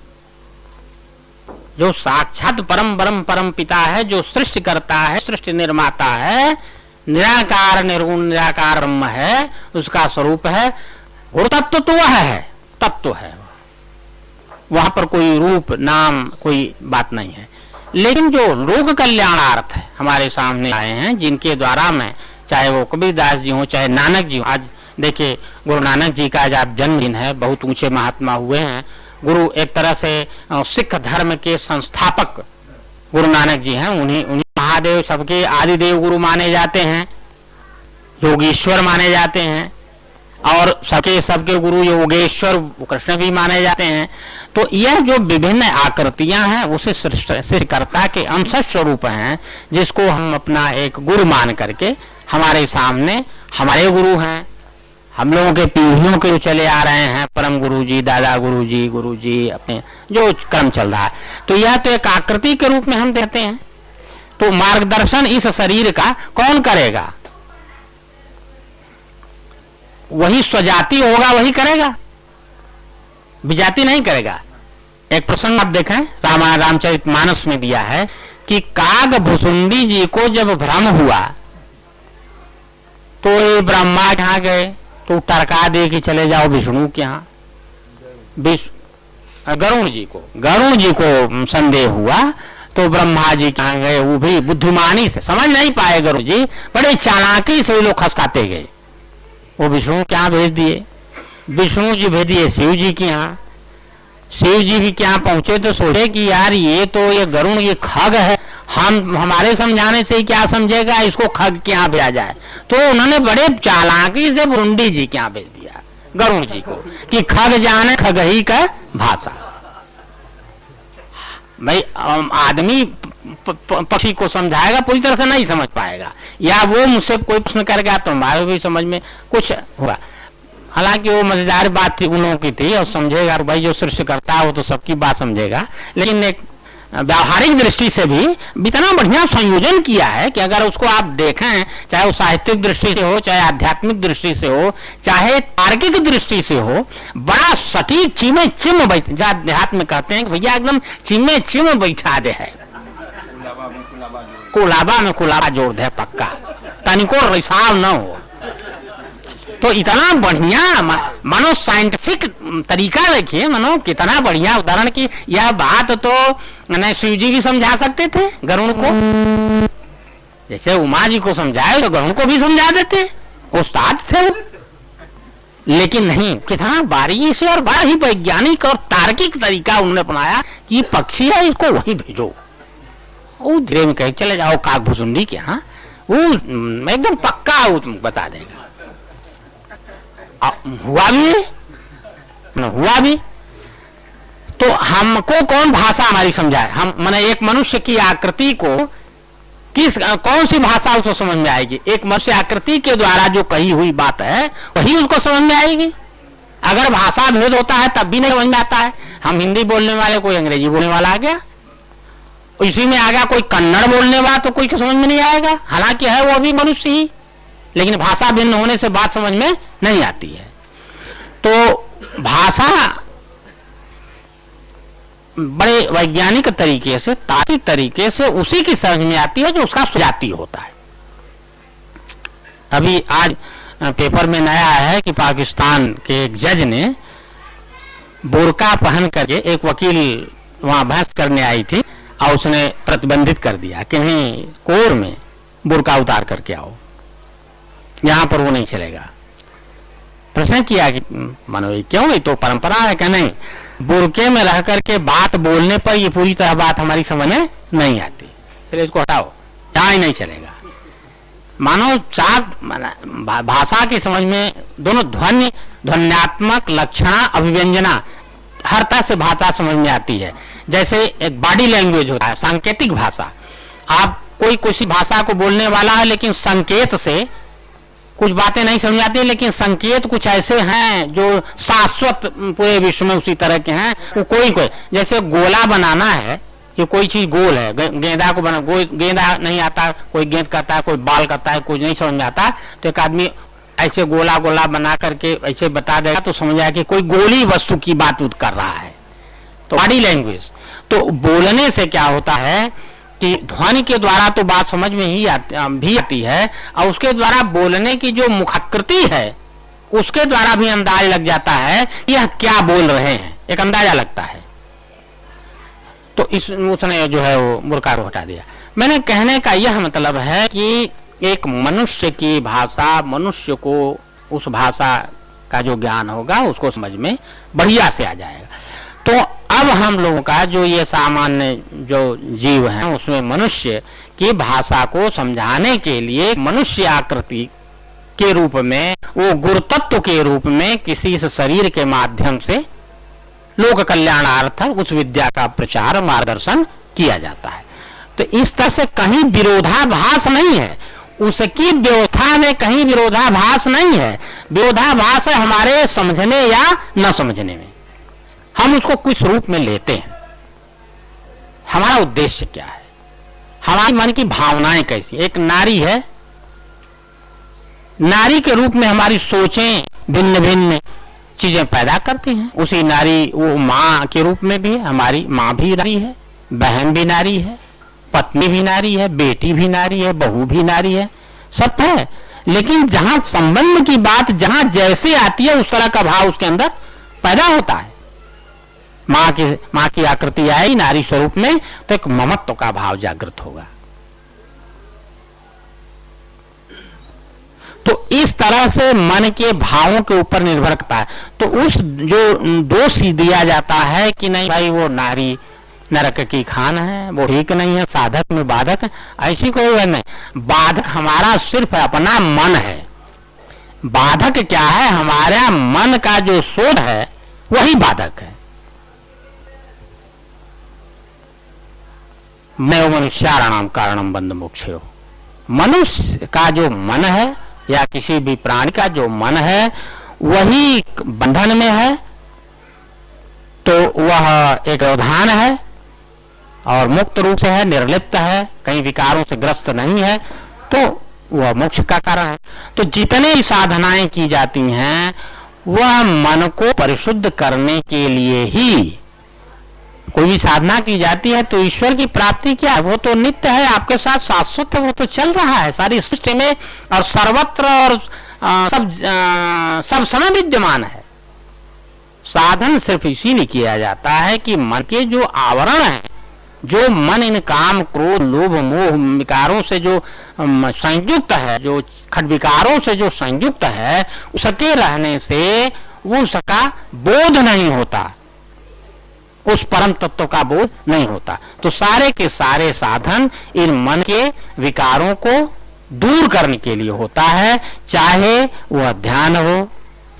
जो साक्षात परम ब्रह्म, परम पिता है, जो सृष्टि करता है, सृष्टि निर्माता है, निराकार निर्गुण निराकार ब्रह्म है, उसका स्वरूप है। गुरु तत्व तो वह है, तत्व है, वहां पर कोई रूप नाम कोई बात नहीं है। लेकिन जो लोक कल्याणार्थ हमारे सामने आए हैं, जिनके द्वारा मैं, चाहे वो कबीरदास जी हो, चाहे नानक जी हो। आज देखिए गुरु नानक जी का आज आप जन्मदिन है, बहुत ऊंचे महात्मा हुए हैं। गुरु एक तरह से सिख धर्म के संस्थापक गुरु नानक जी हैं। उन्हीं महादेव सबके आदिदेव गुरु माने जाते हैं, योगीश्वर माने जाते हैं, और सबके गुरु योगेश्वर कृष्ण भी माने जाते हैं। तो यह जो विभिन्न आकृतियां हैं, उसे सृष्टिकर्ता के अंश स्वरूप हैं, जिसको हम अपना एक गुरु मान करके हमारे सामने हमारे गुरु हैं। हम लोगों के पीढ़ियों के चले आ रहे हैं, परम गुरु जी, दादा गुरु जी अपने जो क्रम चल रहा है। तो यह तो एक आकृति के रूप में हम देते हैं। तो मार्गदर्शन इस शरीर का कौन करेगा? वही स्वजाति होगा, वही करेगा, विजाति नहीं करेगा। एक प्रसंग आप देखें, रामचरितमानस में दिया है कि काग भुसुंडी जी को जब भ्रम हुआ तो ये ब्रह्मा कहाँ गए, तो टरका दे के चले जाओ विष्णु के यहाँ। गरुण जी को संदेह हुआ तो ब्रह्मा जी कहाँ गए, वो भी बुद्धिमानी से समझ नहीं पाए गरुड़ जी, बड़े चालाकी से लोग खसकाते गए। वो विष्णु के यहाँ भेज दिए, विष्णु जी भेज दिए शिव जी के यहाँ। शिव जी भी क्या पहुंचे तो सोचे कि यार ये तो ये गरुण ये खग है, हमारे समझाने से क्या समझेगा, इसको खग के यहाँ भेजा जाए। तो उन्होंने बड़े चालाकी से भुंडी जी के यहाँ भेज दिया गरुण जी को कि खग जाने खगही का भाषा। भाई आदमी पक्षी को समझाएगा पूरी तरह से नहीं समझ पाएगा, या वो मुझसे कोई प्रश्न करेगा तो हमारे भी समझ में कुछ होगा। हालांकि वो मजेदार बात थी उन लोगों की थी, और समझेगा भाई जो सृष्टि करता है वो तो सबकी बात समझेगा। लेकिन एक व्यावहारिक दृष्टि से भी इतना बढ़िया संयोजन किया है कि अगर उसको आप देखें, चाहे वो साहित्यिक दृष्टि से हो, चाहे आध्यात्मिक दृष्टि से हो, चाहे तार्किक दृष्टि से हो, बड़ा सटीक चिमे चिम बैठ, अध्यात्म में कहते हैं कि भैया एकदम चिमे चिम बैठा दे है, कुलाबा में कुलाबा जोड़ दे पक्का, तनिको रिसाव न हो। तो इतना बढ़िया मानो साइंटिफिक तरीका देखिए, मानो कितना बढ़िया उदाहरण की यह बात तो न शिव जी भी समझा सकते थे गरुण को, जैसे उमा जी को समझाए तो गरुण को भी समझा देते, उस्ताद थे। लेकिन नहीं, कितना बारीकी से और बड़ा ही वैज्ञानिक और तार्किक तरीका उन्होंने अपनाया कि पक्षी है इसको वही भेजो, वो धीरे में कहे चले जाओ काकभुसुंडी के यहाँ, वो एकदम पक्का वो तुम बता देगा। हुआ भी तो हमको कौन भाषा हमारी समझाए? हम माने एक मनुष्य की आकृति को कौन सी भाषा उसको समझ में आएगी? एक मनुष्य आकृति के द्वारा जो कही हुई बात है वही उसको समझ में आएगी। अगर भाषा भेद होता है तब भी नहीं समझ में आता है। हम हिंदी बोलने वाले, कोई अंग्रेजी बोलने वाला आ गया, इसी में आ गया कोई कन्नड़ बोलने वाला, तो कोई समझ में नहीं आएगा, हालांकि है वो भी मनुष्य ही, लेकिन भाषा भिन्न होने से बात समझ में नहीं आती है। तो भाषा बड़े वैज्ञानिक तरीके से, तार्किक तरीके से उसी की समझ में आती है जो उसका सुजाती होता है। अभी आज पेपर में नया आया है कि पाकिस्तान के एक जज ने बुर्का पहन करके, एक वकील वहां बहस करने आई थी और उसने प्रतिबंधित कर दिया कि नहीं, कोर्ट में बुर्का उतार करके आओ, यहां पर वो नहीं चलेगा। प्रश्न किया कि मानो क्यों, नहीं तो परंपरा है क्या? नहीं, बुर्के में रह करके बात बोलने पर ये पूरी तरह बात हमारी समझ में नहीं आती, इसलिए इसको हटाओ, यहां ही नहीं चलेगा। मानो चार भाषा की समझ में दोनों ध्वनि, ध्वन्यात्मक, लक्षणा, अभिव्यंजना, हर तरह से भाषा समझ में आती है। जैसे एक बॉडी लैंग्वेज होता है, सांकेतिक भाषा। आप कोई किसी भाषा को बोलने वाला है लेकिन संकेत से कुछ बातें नहीं समझ आती, लेकिन संकेत कुछ ऐसे हैं जो शाश्वत पूरे विश्व में उसी तरह के हैं। वो कोई जैसे गोला बनाना है, ये कोई चीज गोल है, गेंदा को बना, गेंदा नहीं आता, कोई गेंद करता है, कोई बाल करता है, कोई नहीं समझ में आता, तो एक आदमी ऐसे गोला गोला बना करके ऐसे बता देगा तो समझ आया कि कोई गोली वस्तु की बात कर रहा है। तो बॉडी लैंग्वेज, तो बोलने से क्या होता है कि ध्वनि के द्वारा तो बात समझ में ही आती है, और उसके द्वारा बोलने की जो मुखाकृति है उसके द्वारा भी अंदाज लग जाता है कि यह क्या बोल रहे हैं, एक अंदाजा लगता है। तो उसने जो है वो बुर्का को हटा दिया। मैंने कहने का यह मतलब है कि एक मनुष्य की भाषा, मनुष्य को उस भाषा का जो ज्ञान होगा उसको समझ में बढ़िया से आ जाएगा। तो अब हम लोगों का जो ये सामान्य जो जीव हैं उसमें मनुष्य की भाषा को समझाने के लिए मनुष्य आकृति के रूप में, वो गुरुतत्व के रूप में किसी इस शरीर के माध्यम से लोक कल्याणार्थ उस विद्या का प्रचार, मार्गदर्शन किया जाता है। तो इस तरह से कहीं विरोधाभास नहीं है, उसकी व्यवस्था में कहीं विरोधाभास नहीं है। विरोधाभास है हमारे समझने या न समझने में, हम उसको किस रूप में लेते हैं, हमारा उद्देश्य क्या है, हमारी मन की भावनाएं कैसी। एक नारी है, नारी के रूप में हमारी सोचें भिन्न भिन्न चीजें पैदा करती हैं। उसी नारी, वो माँ के रूप में भी है, हमारी माँ भी नारी है, बहन भी नारी है, पत्नी भी नारी है, बेटी भी नारी है, बहू भी नारी है, सब है। लेकिन जहां संबंध की बात जहां जैसे आती है उस तरह का भाव उसके अंदर पैदा होता है। माँ की आकृति आई नारी स्वरूप में तो एक ममत्व का भाव जागृत होगा। तो इस तरह से मन के भावों के ऊपर निर्भर करता है। तो उस जो दोष दिया जाता है कि नहीं भाई वो नारी नरक की खान है, वो ठीक नहीं है, साधक में बाधक है, ऐसी कोई बात नहीं। बाधक हमारा सिर्फ अपना मन है। बाधक क्या है? हमारा मन का जो शोध है वही बाधक है। मैं मनुष्याणाम कारणम बंध मोक्षयो, मनुष्य का जो मन है या किसी भी प्राणी का जो मन है वही बंधन में है। तो वह एक व्यवधान है और मुक्त रूप से है, निर्लिप्त है, कहीं विकारों से ग्रस्त नहीं है, तो वह मोक्ष का कारण है। तो जितने साधनाएं की जाती हैं वह मन को परिशुद्ध करने के लिए ही। कोई भी साधना की जाती है तो ईश्वर की प्राप्ति क्या है? वो तो नित्य है, आपके साथ शाश्वत है, वो तो चल रहा है सारी सृष्टि में और सर्वत्र और सब समय विद्यमान है। साधन सिर्फ इसीलिए किया जाता है कि मन के जो आवरण है, जो मन इन काम, क्रोध, लोभ, मोह विकारों से जो संयुक्त है, जो खड विकारों से जो संयुक्त है, उसके रहने से वो उसका बोध नहीं होता, उस परम तत्व का बोध नहीं होता। तो सारे के सारे साधन इन मन के विकारों को दूर करने के लिए होता है। चाहे वह ध्यान हो,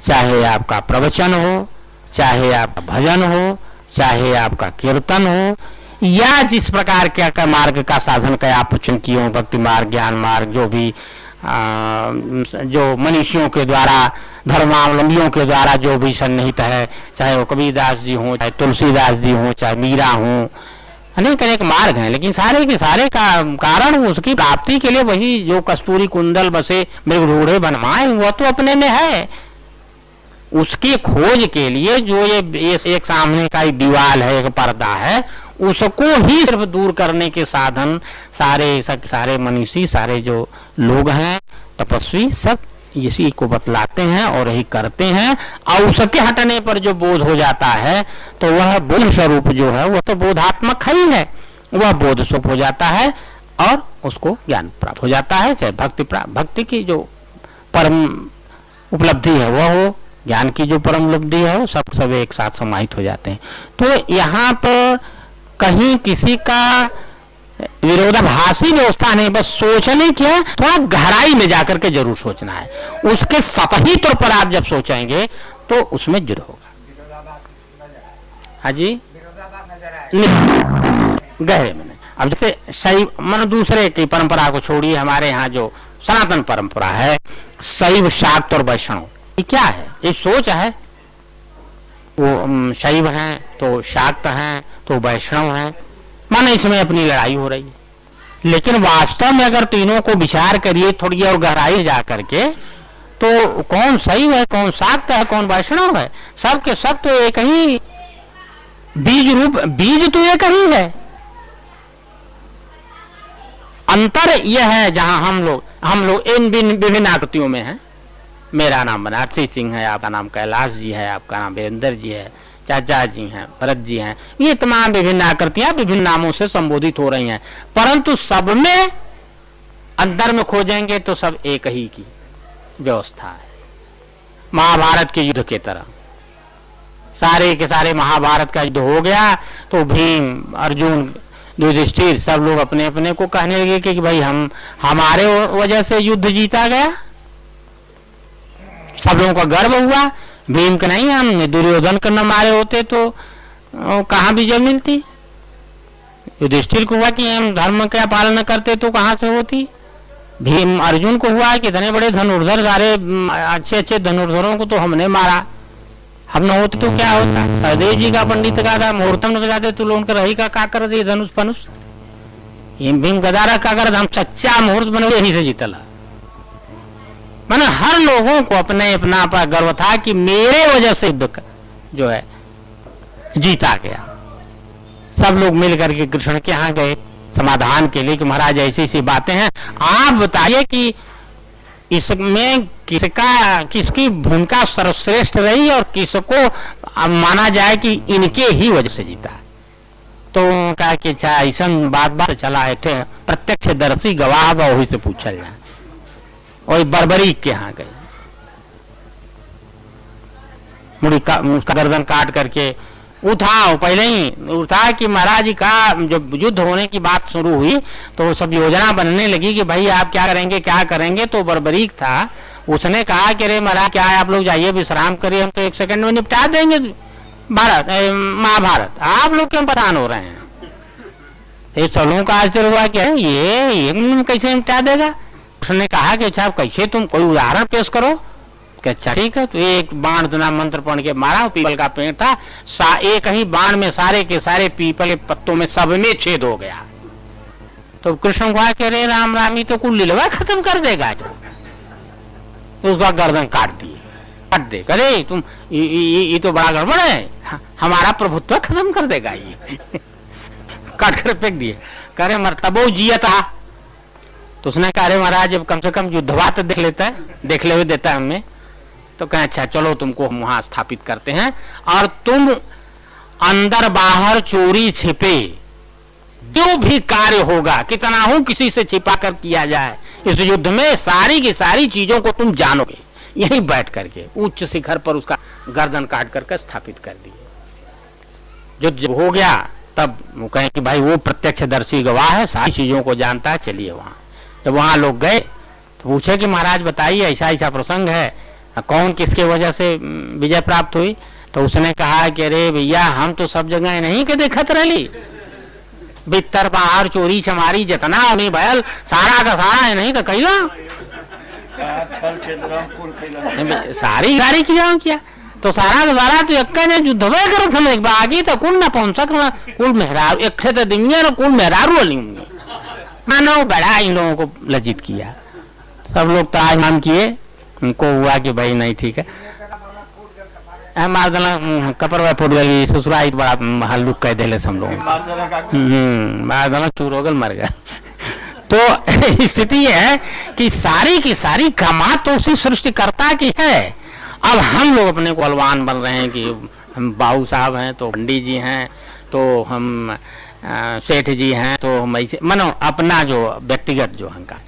चाहे आपका प्रवचन हो, चाहे आपका भजन हो, चाहे आपका कीर्तन हो, या जिस प्रकार के का मार्ग का साधन का आप चुन किए हो, भक्ति मार्ग, ज्ञान मार्ग, जो भी जो मनीषियों के द्वारा, धर्मावलंबियों के द्वारा जो भी सन्निहित है, चाहे वो कबीरदास जी हों, चाहे तुलसीदास जी हों, चाहे मीरा हों, अनेक अनेक मार्ग हैं, लेकिन सारे के सारे का कारण उसकी प्राप्ति के लिए वही जो कस्तूरी कुंडल बसे मृगरूढ़े बनवाए वह तो अपने में है। उसकी खोज के लिए जो ये एक सामने का एक दीवार है, एक पर्दा है, उसको ही सिर्फ दूर करने के साधन सारे मनीषी, सारे जो लोग हैं तपस्वी, सब इसी को बतलाते हैं और यही करते हैं। और उसके हटने पर जो बोध हो जाता है तो वह बोध स्वरूप जो है वह तो बोधात्मक ही है, वह बोध स्वरूप हो जाता है और उसको ज्ञान प्राप्त हो जाता है। चाहे भक्ति की जो परम उपलब्धि है वह हो, ज्ञान की जो परम उपलब्धि है वो सब एक साथ समाहित हो जाते हैं। तो यहाँ पर कहीं किसी का विरोधाभासी व्यवस्था नहीं, बस सोचने की है, थोड़ा गहराई में जाकर के जरूर सोचना है। उसके सतही तौर पर आप जब सोचेंगे तो उसमें जुड़ होगा। हाँ जी, गहरे में। अब जैसे शैव मन दूसरे की परंपरा को छोड़िए, हमारे यहाँ जो सनातन परंपरा है, शैव, शाक्त और वैष्णव, ये क्या है? ये सोच है। वो शैव हैं तो शाक्त हैं तो वैष्णव हैं, माने इसमें अपनी लड़ाई हो रही है। लेकिन वास्तव में अगर तीनों को विचार करिए थोड़ी और गहराई जा करके, तो कौन शैव है, कौन शाक्त है, कौन वैष्णव है? सब के सब तो एक ही बीज रूप, बीज तो एक ही है। अंतर यह है जहां हम लोग इन विभिन्न आकृतियों में हैं। मेरा नाम बनारसी सिंह है, आपका नाम कैलाश जी है, आपका नाम वीरेंद्र जी है, चाचा जी हैं, भरत जी हैं, ये तमाम विभिन्न आकृतियां विभिन्न नामों से संबोधित हो रही हैं, परंतु सब में अंदर में खोजेंगे तो सब एक ही की व्यवस्था है। महाभारत के युद्ध के तरह सारे के सारे महाभारत का युद्ध हो गया तो भीम, अर्जुन, युधिष्ठिर सब लोग अपने अपने को कहने लगे कि भाई हमारे वजह से युद्ध जीता गया। सब लोगों का गर्व हुआ। भीम के नहीं, हम दुर्योधन को न मारे होते तो कहाँ विजय मिलती। युधिष्ठिर को हुआ कि हम धर्म का पालन करते तो कहाँ से होती। भीम अर्जुन को हुआ कि इतने बड़े धनुर्धर, सारे अच्छे अच्छे धनुर्धरों को तो हमने मारा, हम न होते तो क्या होता। सहदेव जी का पंडित का था, मुहूर्तम न बजाते तो लोग रही का कर दिए धनुष फनुष। भीम गदारा का कर हम सच्चा मुहूर्त बने यही से जीतला। मैंने हर लोगों को अपने अपना गर्व था कि मेरे वजह से युद्ध जो है जीता गया। सब लोग मिलकर के कृष्ण के यहाँ गए समाधान के लिए कि महाराज ऐसी ऐसी बातें हैं, आप बताइए कि इसमें किसकी भूमिका सर्वश्रेष्ठ रही और किसको माना जाए कि इनके ही वजह से जीता। तो कहा कि अच्छा ऐसा बात चला है, प्रत्यक्षदर्शी गवाह वही से पूछल जाए। और बर्बरीक के यहाँ गए, मुड़ी का उसका गर्दन काट करके उठाओ, पहले ही उठा कि महाराज जी का जब युद्ध होने की बात शुरू हुई तो सब योजना बनने लगी कि भाई आप क्या करेंगे। तो बर्बरीक था, उसने कहा कि अरे महाराज क्या है, आप लोग जाइए विश्राम करिए, हम तो 1 सेकंड में निपटा देंगे महाभारत, आप लोग क्यों परेशान हो रहे हैं। ये सब लोगों का आश्चर्य हुआ कि ये 1 मिनट में कैसे निपटा देगा। उसने कहा कि अच्छा कैसे, तुम कोई उदाहरण पेश करो। कि अच्छा ठीक है। तो एक बाण दुना मंत्र पढ़ के मारा, पीपल का पेड़ था, एक ही बाण में सारे के सारे पीपल के पत्तों में सब में छेद हो गया। तो कृष्ण कहा कि अरे राम रामी तो कुल लीलवा खत्म कर देगा। तो उसका गर्दन काट दे, अरे तुम ये तो बड़ा गड़बड़ है, हमारा प्रभुत्व खत्म कर देगा ये। काट कर फेंक दिए। करे मरतबो जिया था। तो उसने कहा अरे महाराज जब कम से कम युद्धवा तो देख ले हुए देता है हमें। तो कहे अच्छा चलो तुमको हम वहां स्थापित करते हैं और तुम अंदर बाहर चोरी छिपे जो भी कार्य होगा, कितना हो किसी से छिपा कर किया जाए, इस युद्ध में सारी की सारी चीजों को तुम जानोगे। यही बैठ करके उच्च शिखर पर उसका गर्दन काट करके स्थापित कर दिए। युद्ध जब हो गया तब वो कहे कि भाई वो प्रत्यक्षदर्शी गवाह है, सारी चीजों को जानता है, चलिए वहां। जब वहां लोग गए तो पूछे कि महाराज बताइए ऐसा ऐसा प्रसंग है, कौन किसके वजह से विजय प्राप्त हुई। तो उसने कहा कि अरे भैया हम तो सब जगह नहीं के देखत रही, भीतर बाहर चोरी चमारी जितना नहीं भयल सारा का सारा है नहीं का कैला सारी गाड़ी किया तो सारा का सारा तो एक ने युद्धवे करत हम एक आगे तो कुल ना पहुंच सकना कुल मेहरारू एक तो दुनिया ना कुल मेहरारू वाली होंगे मानो बड़ा इन लोगों को लज्जित किया। सब लोग तो आज नाम किए, उनको हुआ कि भाई नहीं ठीक है मारदला कपड़वा फुट गई ससुराई बड़ा हल्लुक कह दिले हम लोग मारदला चूर हो गल मर गया। तो स्थिति है कि सारी की सारी कामात तो उसी सृष्टिकर्ता की है। अब हम लोग अपने को बलवान बन रहे हैं कि हम बाबू साहब हैं तो पंडित जी हैं तो हम सेठ जी हैं तो हम ऐसे मानो अपना जो व्यक्तिगत जो अहंकार,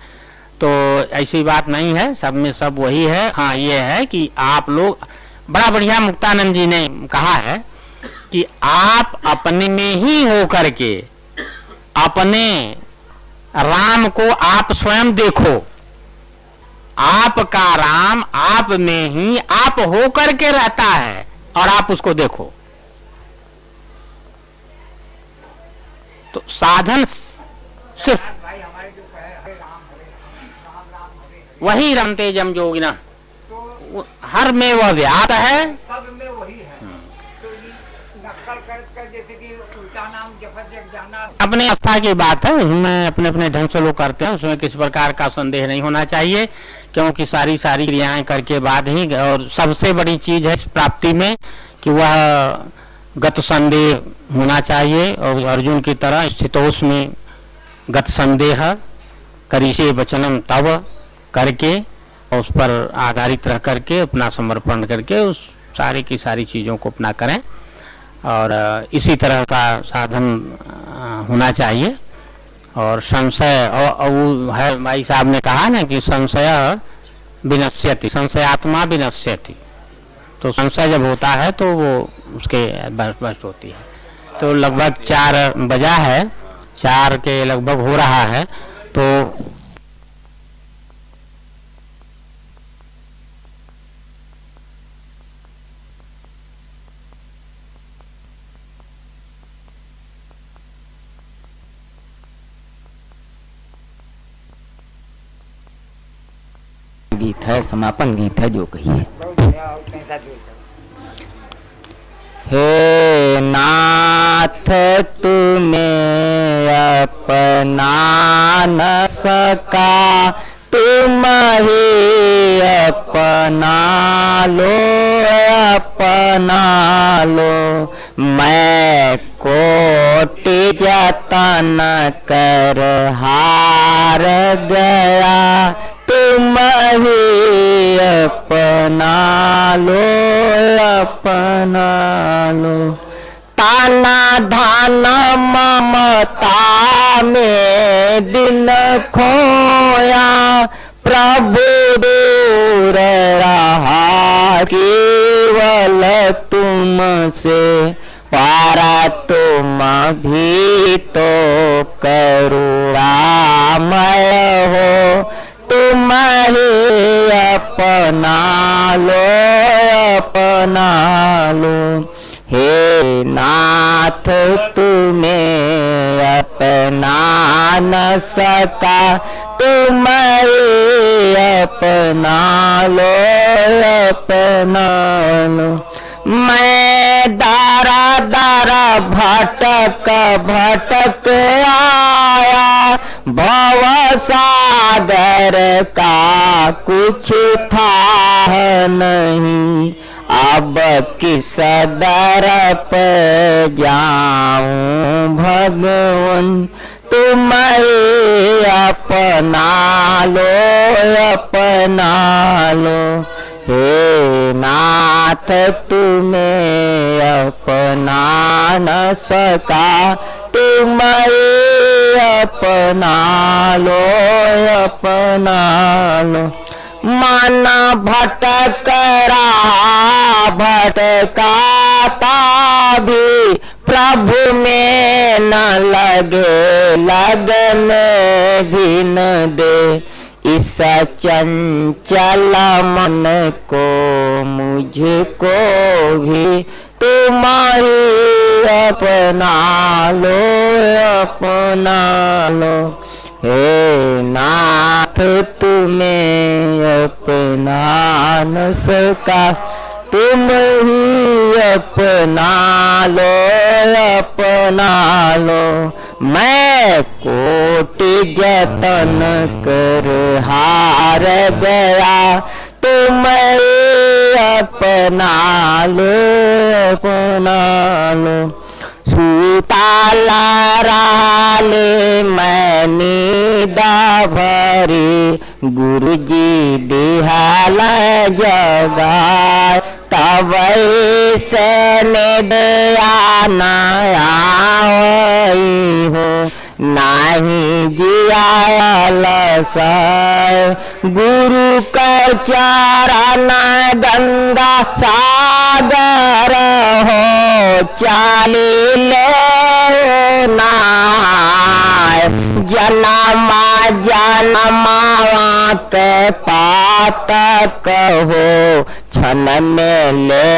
तो ऐसी बात नहीं है, सब में सब वही है। हाँ ये है कि आप लोग बड़ा बढ़िया मुक्तानंद जी ने कहा है कि आप अपने में ही हो करके अपने राम को आप स्वयं देखो, आपका राम आप में ही आप हो करके रहता है और आप उसको देखो। तो साधन सिर्फ वही रमते जम जोगिना हर में वह व्याप्त है, सब में वही है। तो नक्कल कर जैसे कि उल्टा नाम जफत जाना अपने अवस्था की बात है, उसमें अपने अपने ढंग से लोग करते हैं, उसमें किसी प्रकार का संदेह नहीं होना चाहिए क्योंकि सारी क्रियाएं करके बाद ही। और सबसे बड़ी चीज है इस प्राप्ति में कि वह गत संदेह होना चाहिए और अर्जुन की तरह स्थितोष में गत संदेह करिष्ये वचनम तव करके और उस पर आधारित रह करके अपना समर्पण करके उस सारी की सारी चीज़ों को अपना करें और इसी तरह का साधन होना चाहिए। और संशय और वो है भाई साहब ने कहा ना कि संशय विनश्यति संशयात्मा विनश्यति, तो संशय जब होता है तो वो उसके बस्ट होती है। तो लगभग 4 बजा है, 4 के लगभग हो रहा है तो गीत है, समापन गीत है जो कहिए। हे नाथ तुम्हें अपना न सका, तुम ही अपना लो अपना लो, मैं कोटि जतन कर हार गया, तुम ही अपना लो अपना लो। ताना धाना ममता में दिन खोया, प्रभु दूर रहा केवल तुमसे, पारा तुम भी तो करुणामय हो, तुम ही अपना लो अपना लो। हे नाथ तुम्हें अपना न सका, तुम ही अपना लो अपना लो। मैं दारा दारा भटक भटक आया, भव सागर का कुछ था नहीं, अब किस दर पे जाऊं भगवान, तुम ही अपना लो अपना लो। हे नाथ तुम्हें अपना न सका, तुम ही अपना लो अपना लो। मन भटक रहा भटकाता भी, प्रभु में न लगे लगन भी न दे, इस चंचल मन को मुझको भी तुम्हारी अपना लो, अपना लो। हे नाथ तुम्हें अपना न सका, तुम ही अपना लो, अपना लो। मैं कोटि जतन कर हार गया, तुम अपना लो, अपना लो। सुताला राले मैं नीदा भरी, गुरुजी दिहाला जगाए। तब से निदया आई हो, नाही जियाल साय। गुरु का चरण गंगा सागर हो, चाली ले नाय। जनमा जन्मावा के पातक हो, छन में ले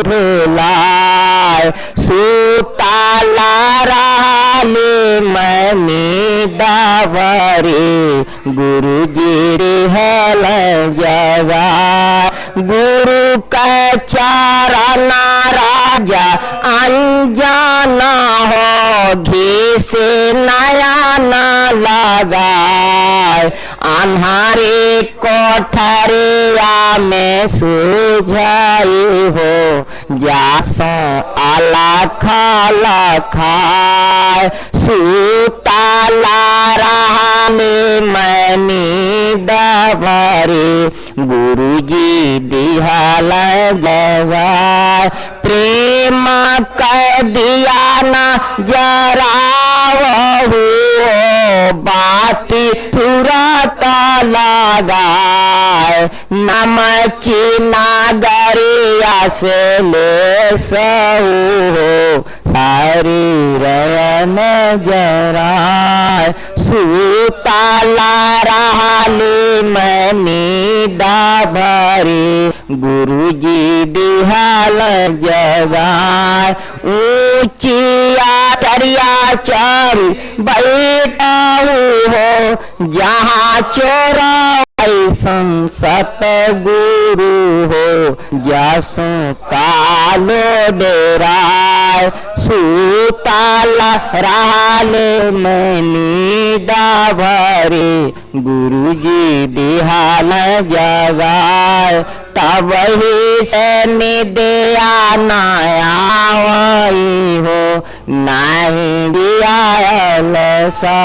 रुलाय। सुताला राली मैं नीदावरी, गुरुजी रिहल जगा। गुरु का चरण राजा अनजाना हो, घी से नया न लगाए। अन्हारी कोठरिया में सुझाई हो, जासो अलख लखाए। सुताला रानी मैं नीदावरी, गुरुजी दिहाल जगाए। प्रेम कर दिया ना जरा बाती तुरत लगाए। नमची नागरिया से ले सऊ, सारी रन जराए। सुताला राली मैं नीदावरी, गुरुजी दिहाल जगाए। ऊंचिया दरिया चढ़ बैठा हो, जहाँ चोरा संसत गुरु हो, जासो कालो डेराय। सुताला राले मैं नीदावरी, गुरुजी दिहाल जगाए। तब ही से निदया नाई हो, नहीं दियाल सा।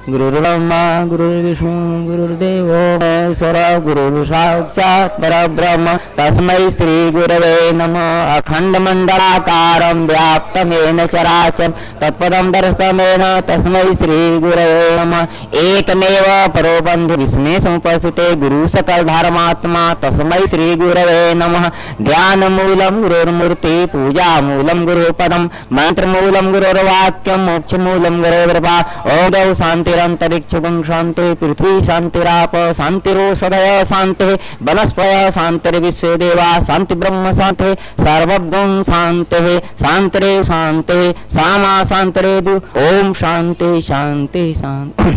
गुरुर्ब्रह्मा गुरुर्विष्णु गुरुर्देवो महेश्वर, गुरु साक्षात् परब्रह्म, तस्मै श्री गुरवे नमः। अखंड मंडलाकारं व्याप्तं येन चराचरं, तत्पदं दर्शनेन तस्मै श्री गुरवे नमः। एकमेव परो बन्धु विस्मये समुपस्थिते, गुरु सकल धर्मात्मा, तस्मै श्री गुरवे नमः। ध्यान मूलं गुरुर्मूर्ति, पूजा मूलं गुरुपदं, मंत्र मूलं गुरुर्वाक्यं, मोक्ष मूलं गुरुर्कृपा। ओम गौ शांतिरंतरिक्षं शांति, पृथ्वी शांतिराप शांतिरोषधय शांति, वनस्पतयः शांतिर्विश्वे देवा शांति, ब्रह्म शांति, सर्वगुण शांति, शांतिरे शांति, सामा शांतिरेदु। ओम शांति शांति शांति।